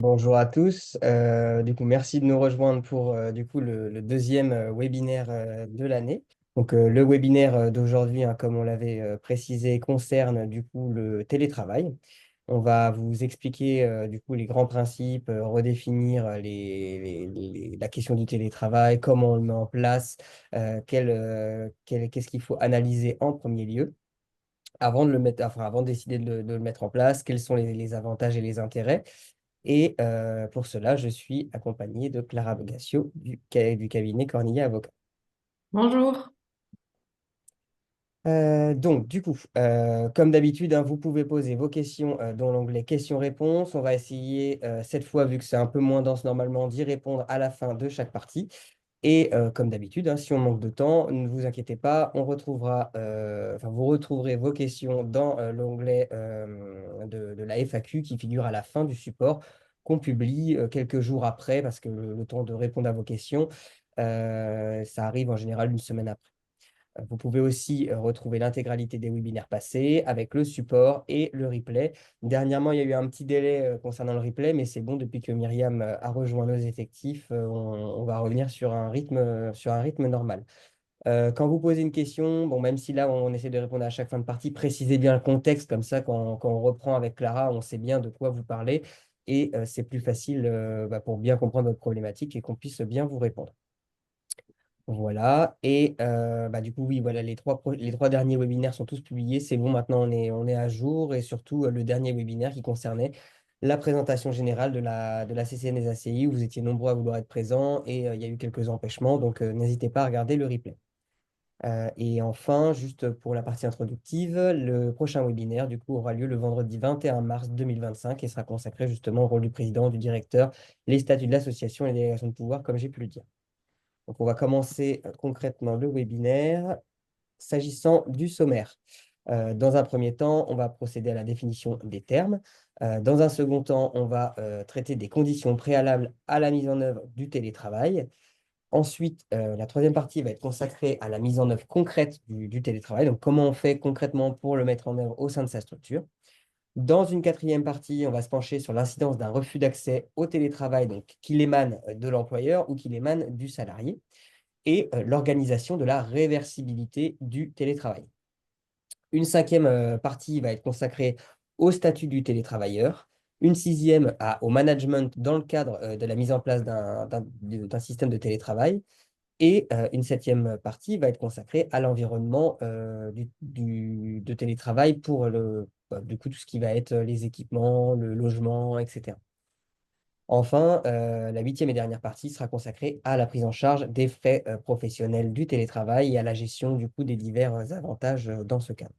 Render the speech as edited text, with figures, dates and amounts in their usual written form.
Bonjour à tous. Merci de nous rejoindre pour le deuxième webinaire de l'année. Le webinaire d'aujourd'hui, hein, comme on l'avait précisé, concerne le télétravail. On va vous expliquer les grands principes, redéfinir la question du télétravail, comment on le met en place, qu'est-ce qu'il faut analyser en premier lieu avant de avant de décider de le mettre en place, quels sont les avantages et les intérêts. Pour cela, je suis accompagné de Clara Bogassio du cabinet Cornillet Avocat. Bonjour. Comme d'habitude, hein, vous pouvez poser vos questions dans l'onglet questions-réponses. On va essayer cette fois, vu que c'est un peu moins dense normalement, d'y répondre à la fin de chaque partie. Comme d'habitude, hein, si on manque de temps, ne vous inquiétez pas, vous retrouverez vos questions dans l'onglet de la FAQ qui figure à la fin du support qu'on publie quelques jours après, parce que le temps de répondre à vos questions, ça arrive en général une semaine après. Vous pouvez aussi retrouver l'intégralité des webinaires passés avec le support et le replay. Dernièrement, il y a eu un petit délai concernant le replay, mais c'est bon, depuis que Myriam a rejoint nos effectifs, on va revenir sur un rythme normal. Quand vous posez une question, bon, même si là, on essaie de répondre à chaque fin de partie, précisez bien le contexte, comme ça, quand on reprend avec Clara, on sait bien de quoi vous parlez et c'est plus facile pour bien comprendre votre problématique et qu'on puisse bien vous répondre. Voilà. Oui, voilà, les trois derniers webinaires sont tous publiés. C'est bon, maintenant on est à jour. Et surtout, le dernier webinaire qui concernait la présentation générale de la CCN et des ACI, où vous étiez nombreux à vouloir être présents et il y a eu quelques empêchements. N'hésitez pas à regarder le replay. Et enfin, juste pour la partie introductive, le prochain webinaire, aura lieu le vendredi 21 mars 2025 et sera consacré justement au rôle du président, du directeur, les statuts de l'association et les délégations de pouvoir, comme j'ai pu le dire. On va commencer concrètement le webinaire s'agissant du sommaire. Dans un premier temps, on va procéder à la définition des termes. Dans un second temps, on va traiter des conditions préalables à la mise en œuvre du télétravail. Ensuite, la troisième partie va être consacrée à la mise en œuvre concrète du télétravail. Donc, comment on fait concrètement pour le mettre en œuvre au sein de sa structure. Dans une quatrième partie, on va se pencher sur l'incidence d'un refus d'accès au télétravail, donc qu'il émane de l'employeur ou qu'il émane du salarié et l'organisation de la réversibilité du télétravail. Une cinquième partie va être consacrée au statut du télétravailleur, une sixième au management dans le cadre de la mise en place d'un système de télétravail, et une septième partie va être consacrée à l'environnement de télétravail pour tout ce qui va être les équipements, le logement, etc. Enfin, la huitième et dernière partie sera consacrée à la prise en charge des frais professionnels du télétravail et à la gestion des divers avantages dans ce cadre.